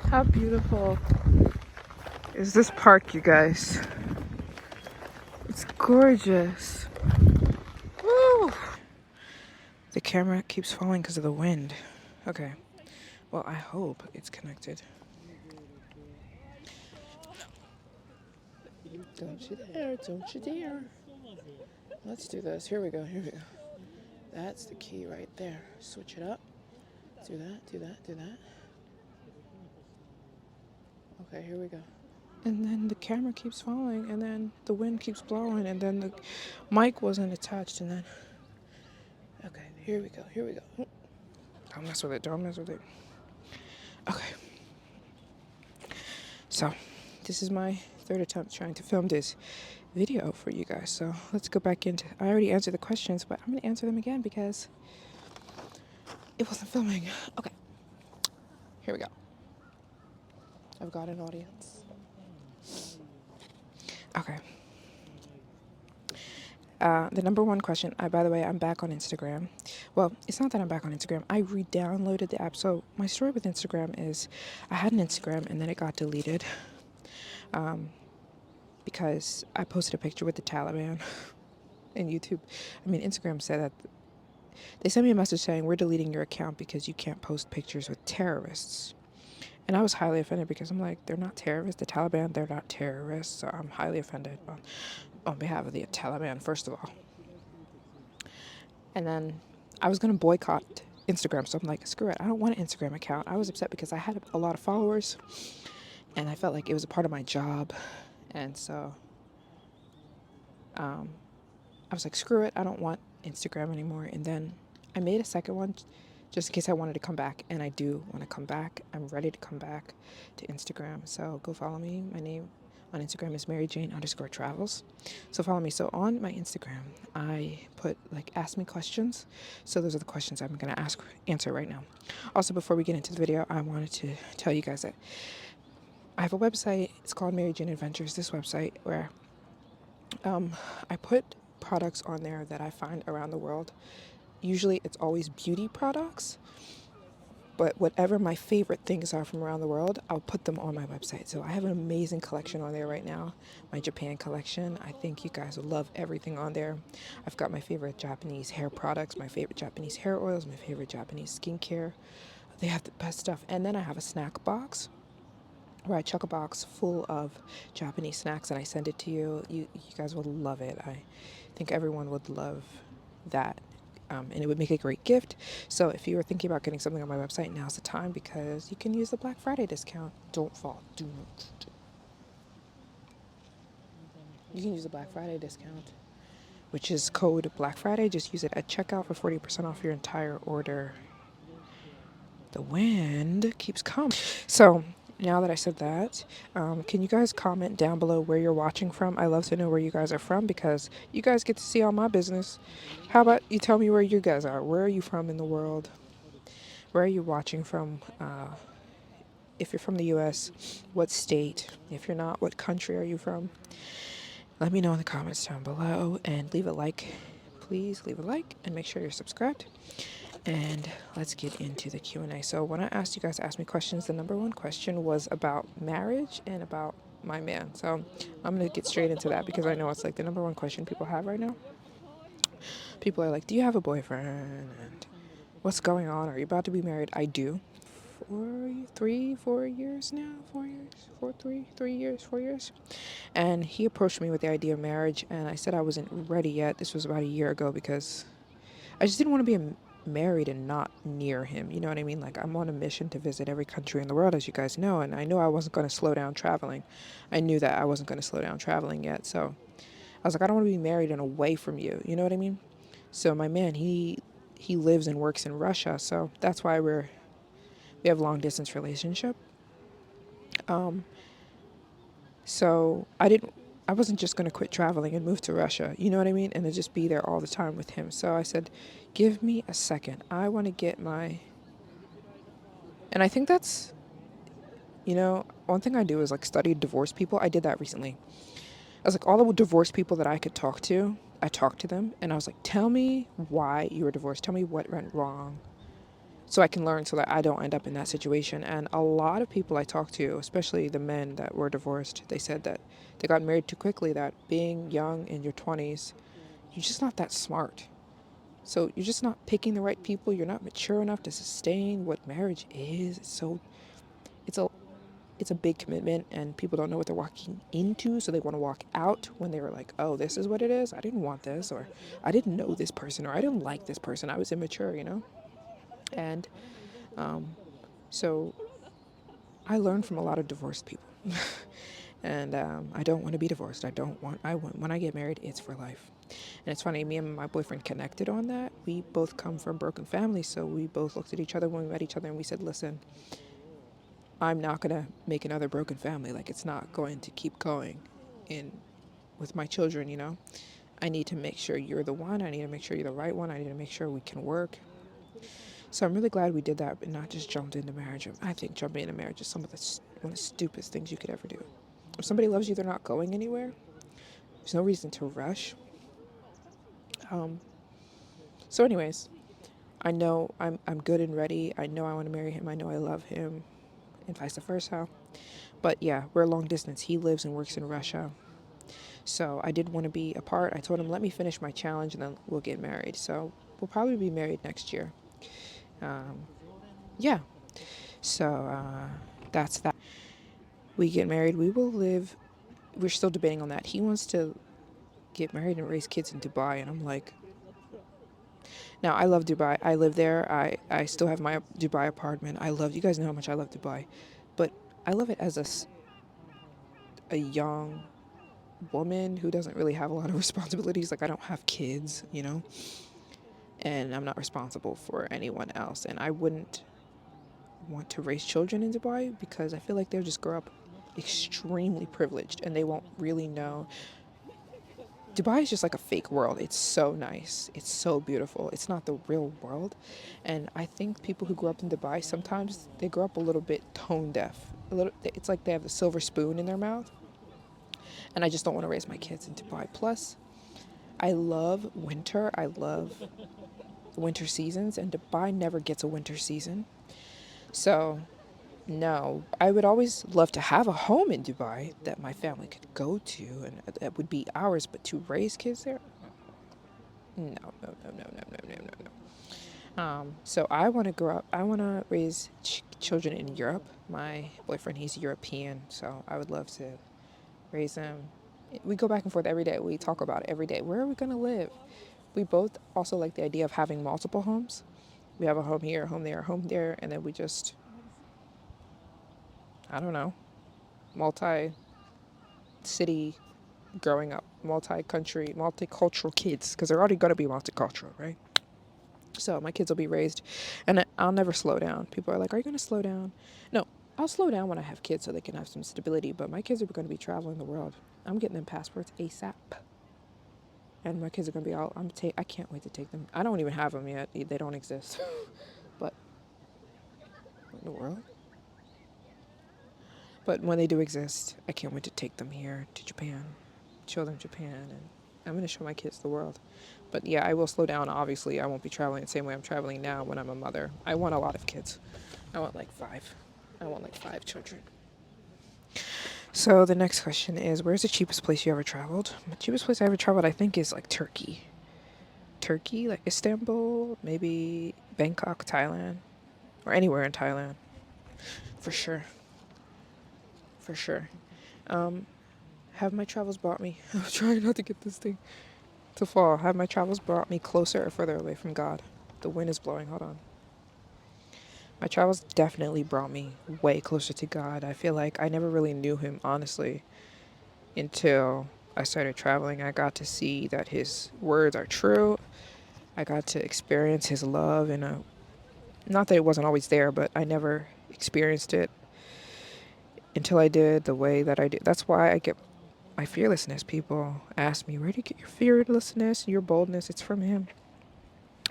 How beautiful is this park, you guys? It's gorgeous. Woo! The camera keeps falling because of the wind. Okay. Well, I hope it's connected. Don't you dare, don't you dare. Let's do this. Here we go, here we go. That's the key right there. Switch it up. Do that, do that, do that. Okay, here we go. And then the camera keeps falling, and then the wind keeps blowing, and then the mic wasn't attached, and then... Okay, here we go, here we go. Don't mess with it, don't mess with it. Okay. So, this is my third attempt trying to film this video for you guys. So, let's go back into... I already answered the questions, but I'm going to answer them again because it wasn't filming. Okay. Here we go. I've got an audience. Okay. The number one question, by the way, I'm back on Instagram. Well, it's not that I'm back on Instagram. I re-downloaded the app. So my story with Instagram is I had an Instagram and then it got deleted because I posted a picture with the Taliban and YouTube. I mean, Instagram said that they sent me a message saying, we're deleting your account because you can't post pictures with terrorists. And I was highly offended because I'm like, they're not terrorists. The Taliban, they're not terrorists. So I'm highly offended on behalf of the Taliban, first of all. And then I was going to boycott Instagram. So I'm like, screw it. I don't want an Instagram account. I was upset because I had a lot of followers and I felt like it was a part of my job. And so I was like, screw it. I don't want Instagram anymore. And then I made a second one just in case I wanted to come back. And I do want to come back. I'm ready to come back to Instagram. So go follow me. My name on Instagram is MaryJane_travels. So follow me. So on my Instagram, I put ask me questions. So those are the questions I'm going to answer right now. Also, before we get into the video, I wanted to tell you guys that I have a website. It's called Mary Jane Adventures. This website where I put products on there that I find around the world. Usually it's always beauty products. But whatever my favorite things are from around the world, I'll put them on my website. So I have an amazing collection on there right now. My Japan collection. I think you guys will love everything on there. I've got my favorite Japanese hair products, my favorite Japanese hair oils, my favorite Japanese skincare. They have the best stuff. And then I have a snack box where I chuck a box full of Japanese snacks and I send it to you. You guys will love it. I think everyone would love that. And it would make a great gift. So if you are thinking about getting something on my website, now's the time because you can use the Black Friday discount. Don't fall. Do not. You can use the Black Friday discount, which is code Black Friday. Just use it at checkout for 40% off your entire order. The wind keeps coming. So now that I said that, can you guys comment down below where you're watching from? I love to know where you guys are from because you guys get to see all my business. How about you tell me where you guys are? Where are you from in the world? Where are you watching from? If you're from the U.S., what state? If you're not, what country are you from? Let me know in the comments down below and leave a like. Please leave a like and make sure you're subscribed. And let's get into the Q&A. So when I asked you guys to ask me questions, the number one question was about marriage and about my man. So I'm going to get straight into that because I know it's the number one question people have right now. People are like, do you have a boyfriend? And what's going on? Are you about to be married? I do. 4 years now? 4 years? 3 years, 4 years? And he approached me with the idea of marriage and I said I wasn't ready yet. This was about a year ago because I just didn't want to be married and not near him. You know what I mean? I'm on a mission to visit every country in the world, as you guys know, and I know I wasn't going to slow down traveling. I knew that I wasn't going to slow down traveling yet, so I was like, I don't want to be married and away from you. You know what I mean? So my man, he lives and works in Russia, so that's why we have a long distance relationship. So I wasn't just going to quit traveling and move to Russia, you know what I mean? And then just be there all the time with him. So I said, give me a second. I want to get and I think that's, one thing I do is study divorced people. I did that recently. I was like, all the divorced people that I could talk to, I talked to them. And I was like, tell me why you were divorced. Tell me what went wrong. so I can learn so that I don't end up in that situation. And a lot of people I talk to, especially the men that were divorced, they said that they got married too quickly, that being young in your 20s, you're just not that smart. So you're just not picking the right people. You're not mature enough to sustain what marriage is. It's a it's a big commitment, and people don't know what they're walking into, so they want to walk out when they were like, oh, this is what it is. I didn't want this, or I didn't know this person, or I didn't like this person. I was immature, you know? And so I learned from a lot of divorced people. And I don't want to be divorced. I want, when I get married, it's for life. And it's funny, me and my boyfriend connected on that. We both come from broken families, so we both looked at each other when we met each other and we said, listen, I'm not going to make another broken family. Like, it's not going to keep going in with my children, you know? I need to make sure you're the one. I need to make sure you're the right one. I need to make sure we can work. So I'm really glad we did that, but not just jumped into marriage. I think jumping into marriage is one of the stupidest things you could ever do. If somebody loves you, they're not going anywhere. There's no reason to rush. Um, so, anyways, I know I'm good and ready. I know I want to marry him. I know I love him, and vice versa. But yeah, we're long distance. He lives and works in Russia. So I did want to be apart. I told him, let me finish my challenge and then we'll get married. So we'll probably be married next year. Um, yeah. So that's that. We get married. We will live. We're still debating on that. He wants to get married and raise kids in Dubai. And I'm like, now I love Dubai. I live there. I still have my Dubai apartment. You guys know how much I love Dubai. But I love it as a young woman who doesn't really have a lot of responsibilities. Like, I don't have kids, you know, and I'm not responsible for anyone else. And I wouldn't want to raise children in Dubai because I feel like they'll just grow up extremely privileged and they won't really know. Dubai is just like a fake world. It's so nice. It's so beautiful. It's not the real world. And I think people who grow up in Dubai, sometimes they grow up a little bit tone deaf. It's like they have the silver spoon in their mouth. And I just don't want to raise my kids in Dubai. Plus, I love winter. I love winter seasons, and Dubai never gets a winter season. So, no, I would always love to have a home in Dubai that my family could go to and that would be ours, but to raise kids there? No, no, no, no, no, no, no, no, no. So I want to grow up, I want to raise children in Europe. My boyfriend, he's European, so I would love to raise them. We go back and forth every day. We talk about it every day. Where are we going to live? We both also like the idea of having multiple homes. We have a home here, a home there, and then we just, I don't know, multi city growing up, multi country, multicultural kids, because they're already going to be multicultural, right? So my kids will be raised, and I'll never slow down. People are like, are you going to slow down? No, I'll slow down when I have kids so they can have some stability, but my kids are going to be traveling the world. I'm getting them passports ASAP. And my kids are going to be all, I can't wait to take them. I don't even have them yet. They don't exist. But, what in the world? But when they do exist, I can't wait to take them here to Japan, show them Japan, and I'm going to show my kids the world. But yeah, I will slow down. Obviously, I won't be traveling the same way I'm traveling now when I'm a mother. I want a lot of kids. I want like 5. I want like 5 children. So the next question is, where's the cheapest place you ever traveled? The cheapest place I ever traveled, I think, is like Turkey. Turkey, like Istanbul, maybe Bangkok, Thailand, or anywhere in Thailand. For sure. For sure. Have my travels brought me, I'm trying not to get this thing to fall. Have my travels brought me closer or further away from God? The wind is blowing. Hold on. My travels definitely brought me way closer to God. I feel like I never really knew Him, honestly, until I started traveling. I got to see that His words are true. I got to experience His love in a, not that it wasn't always there, but I never experienced it until I did the way that I did. That's why I get my fearlessness. People ask me, where do you get your fearlessness, your boldness? It's from Him.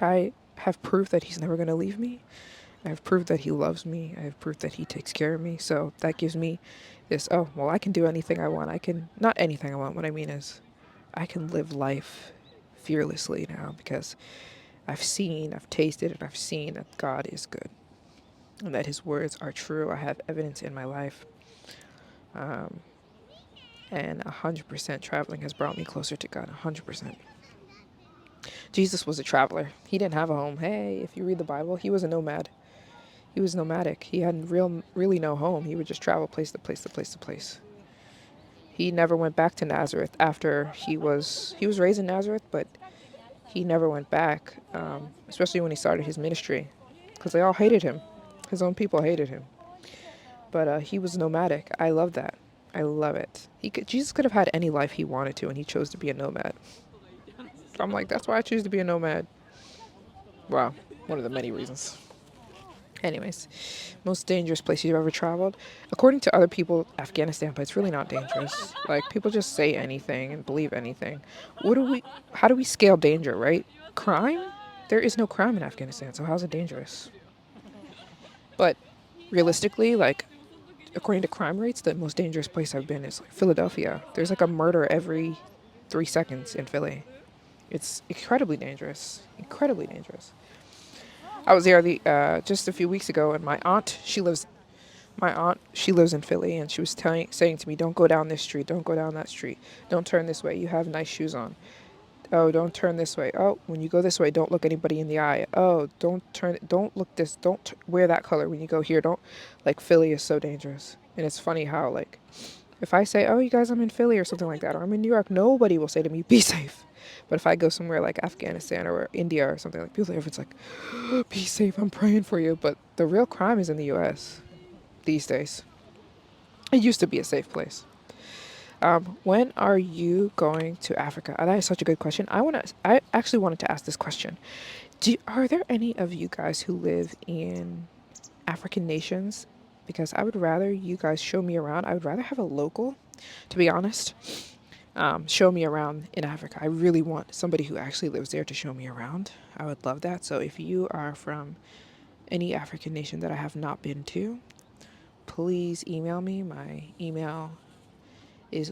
I have proof that He's never going to leave me. I have proof that He loves me. I have proof that He takes care of me. So that gives me this, oh, well, I can do anything I want. I can, not anything I want. What I mean is, I can live life fearlessly now because I've seen, I've tasted, and I've seen that God is good and that his words are true. I have evidence in my life. Um, and 100% traveling has brought me closer to God. 100%. Jesus was a traveler. He didn't have a home. Hey, if you read the Bible, he was a nomad. He was nomadic. He had really no home. He would just travel place to place to place to place. He never went back to Nazareth after he was raised in Nazareth, but he never went back, especially when he started his ministry, because they all hated him. His own people hated him. But he was nomadic. I love that. I love it. Jesus could have had any life he wanted to, and he chose to be a nomad. So I'm like, that's why I choose to be a nomad. Wow, one of the many reasons. Anyways, most dangerous place you've ever traveled? According to other people, Afghanistan, but it's really not dangerous. Like, people just say anything and believe anything. How do we scale danger, right? Crime? There is no crime in Afghanistan, so how's it dangerous? But realistically, like, according to crime rates, the most dangerous place I've been is like Philadelphia. There's like a murder every 3 seconds in Philly. It's incredibly dangerous. Incredibly dangerous. I was there just a few weeks ago, and my aunt, she lives in Philly, and she was saying to me, "Don't go down this street. Don't go down that street. Don't turn this way. You have nice shoes on. Oh, don't turn this way. Oh, when you go this way, don't look anybody in the eye. Oh, don't turn. Don't look this. Don't wear that color when you go here. Don't." Like, Philly is so dangerous, and it's funny how, like, if I say, "Oh, you guys, I'm in Philly" or something like that, or I'm in New York, nobody will say to me, "Be safe." But if I go somewhere like Afghanistan or India or something, like, people, it's like, "Be safe. I'm praying for you." But the real crime is in the U.S. these days. It used to be a safe place. When are you going to Africa? That is such a good question. I actually wanted to ask this question. Are there any of you guys who live in African nations? Because I would rather you guys show me around. I would rather have a local, to be honest, show me around in Africa. I really want somebody who actually lives there to show me around. I would love that. So if you are from any African nation that I have not been to, please email me. My email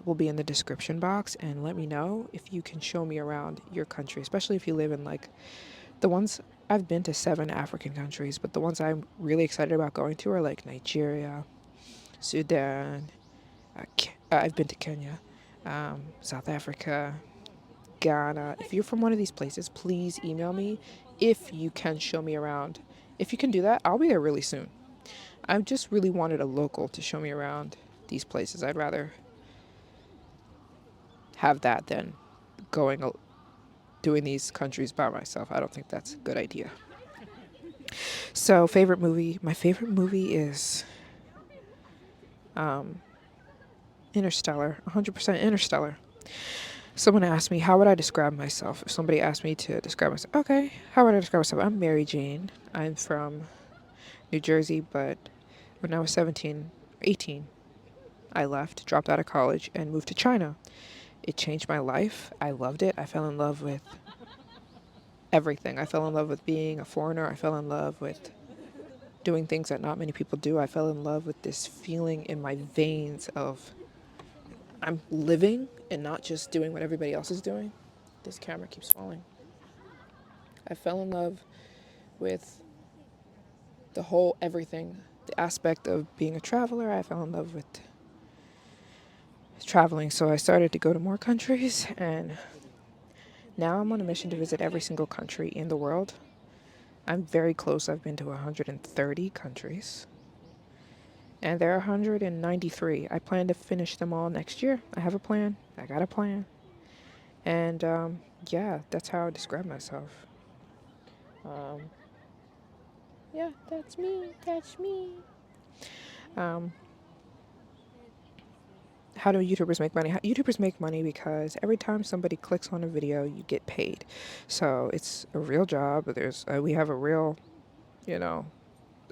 will be in the description box, and let me know if you can show me around your country, especially if you live in, like, the ones. I've been to 7 African countries, but the ones I'm really excited about going to are like Nigeria, Sudan. I've been to Kenya, South Africa, Ghana. If you're from one of these places, please email me if you can show me around. If you can do that, I'll be there really soon. I just really wanted a local to show me around these places. I'd rather have that than doing these countries by myself. I don't think that's a good idea. So, favorite movie. My favorite movie is um, Interstellar. 100% Interstellar. Someone asked me, how would I describe myself? If somebody asked me to describe myself, okay, how would I describe myself? I'm Mary Jane. I'm from New Jersey, but when I was 17, 18, I left, dropped out of college, and moved to China. It changed my life. I loved it. I fell in love with everything. I fell in love with being a foreigner. I fell in love with doing things that not many people do. I fell in love with this feeling in my veins of I'm living and not just doing what everybody else is doing. This camera keeps falling. I fell in love with the whole everything, the aspect of being a traveler. I fell in love with traveling, so I started to go to more countries, and now I'm on a mission to visit every single country in the world. I'm very close. I've been to 130 countries. And there are 193. I plan to finish them all next year. I have a plan. I got a plan. And yeah, that's how I describe myself. Um, yeah, that's me. That's me. Um, how do YouTubers make money? YouTubers make money because every time somebody clicks on a video, you get paid. So it's a real job. We have a real, you know,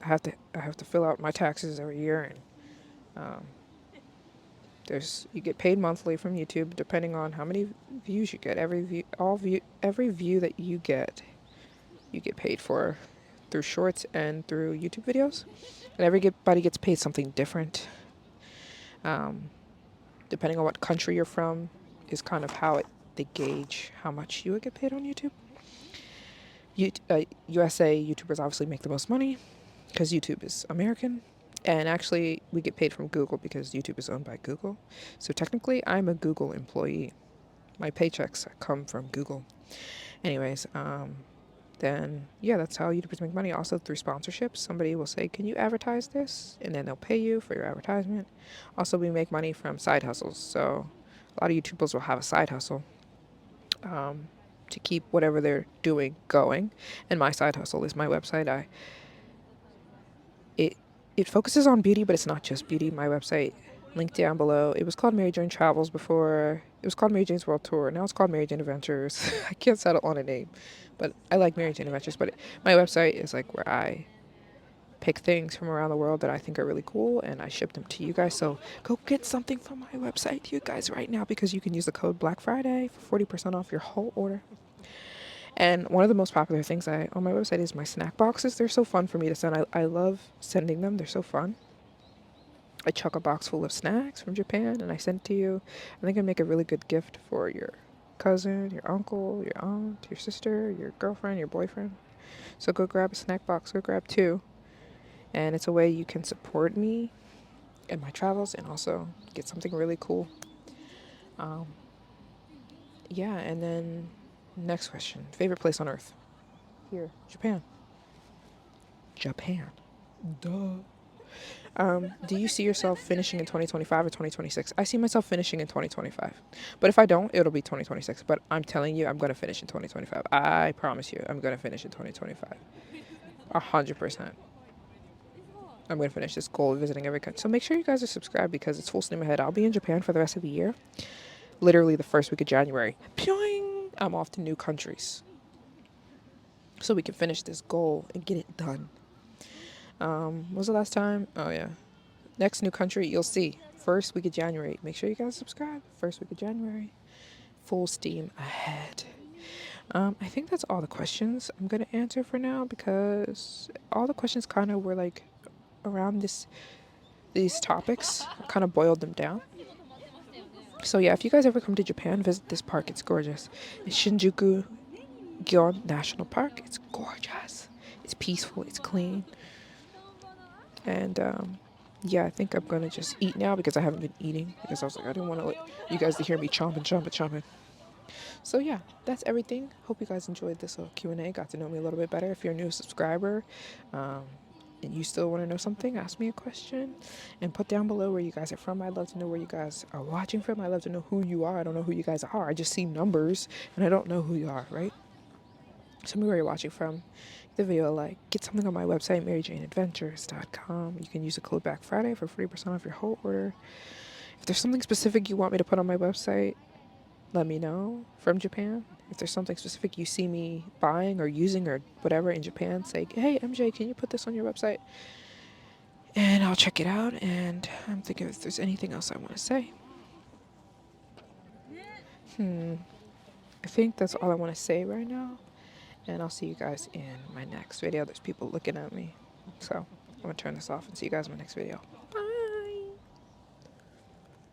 I have to fill out my taxes every year, and um, you get paid monthly from YouTube depending on how many views you get. Every view that you get paid for through shorts and through YouTube videos. And everybody gets paid something different. Depending on what country you're from is kind of how they gauge how much you would get paid on YouTube. USA YouTubers obviously make the most money because YouTube is American. And actually, we get paid from Google because YouTube is owned by Google. So technically, I'm a Google employee. My paychecks come from Google. Anyways, then yeah, that's how YouTubers make money. Also through sponsorships. Somebody will say, "Can you advertise this?" And then they'll pay you for your advertisement. Also, we make money from side hustles. So a lot of YouTubers will have a side hustle to keep whatever they're doing going. And my side hustle is my website. It it focuses on beauty, but it's not just beauty. My website, linked down below. It was called Mary Jane Travels before. It was called Mary Jane's World Tour. Now it's called Mary Jane Adventures. I can't settle on a name, but I like Mary Jane Adventures. But my website is like where I pick things from around the world that I think are really cool, and I ship them to you guys. So go get something from my website, you guys, right now, because you can use the code Black Friday for 40% off your whole order. And one of the most popular things on my website is my snack boxes. They're so fun for me to send. I love sending them. They're so fun. I chuck a box full of snacks from Japan and I send it to you. I think I'd make a really good gift for your cousin, your uncle, your aunt, your sister, your girlfriend, your boyfriend. So go grab a snack box, go grab two. And it's a way you can support me in my travels and also get something really cool. Um, yeah, and then next question. Favorite place on earth? Here, Japan. Japan. Duh. Do you see yourself finishing in 2025 or 2026? I see myself finishing in 2025. But if I don't, it'll be 2026. But I'm telling you, I'm going to finish in 2025. I promise you, I'm going to finish in 2025. 100%. I'm going to finish this goal of visiting every country. So make sure you guys are subscribed because it's full steam ahead. I'll be in Japan for the rest of the year. Literally the first week of January. Pyoing! I'm off to new countries. So we can finish this goal and get it done. When was the last time? Oh, yeah. Next new country, you'll see. First week of January. Make sure you guys subscribe. First week of January. Full steam ahead. I think that's all the questions I'm going to answer for now because all the questions kind of were like around these topics. I kind of boiled them down. So yeah, if you guys ever come to Japan, visit this park. It's gorgeous. It's Shinjuku Gyon National Park. It's gorgeous. It's peaceful. It's clean. And yeah, I think I'm gonna just eat now because I haven't been eating because I was like I didn't want to let you guys to hear me chomping. So yeah, that's everything. Hope you guys enjoyed this little Q&A. Got to know me a little bit better. If you're a new subscriber, and you still want to know something, ask me a question and put down below where you guys are from. I'd love to know where you guys are watching from. I'd love to know who you are. I don't know who you guys are. I just see numbers and I don't know who you are, right? Tell me where you're watching from. The video a like. Get something on my website, maryjaneadventures.com. You can use the code Black Friday for 40% off your whole order. If there's something specific you want me to put on my website, let me know from Japan. If there's something specific you see me buying or using or whatever in Japan, say, hey, MJ, can you put this on your website? And I'll check it out. And I'm thinking if there's anything else I want to say. I think that's all I want to say right now. And I'll see you guys in my next video. There's people looking at me. So I'm going to turn this off and see you guys in my next video.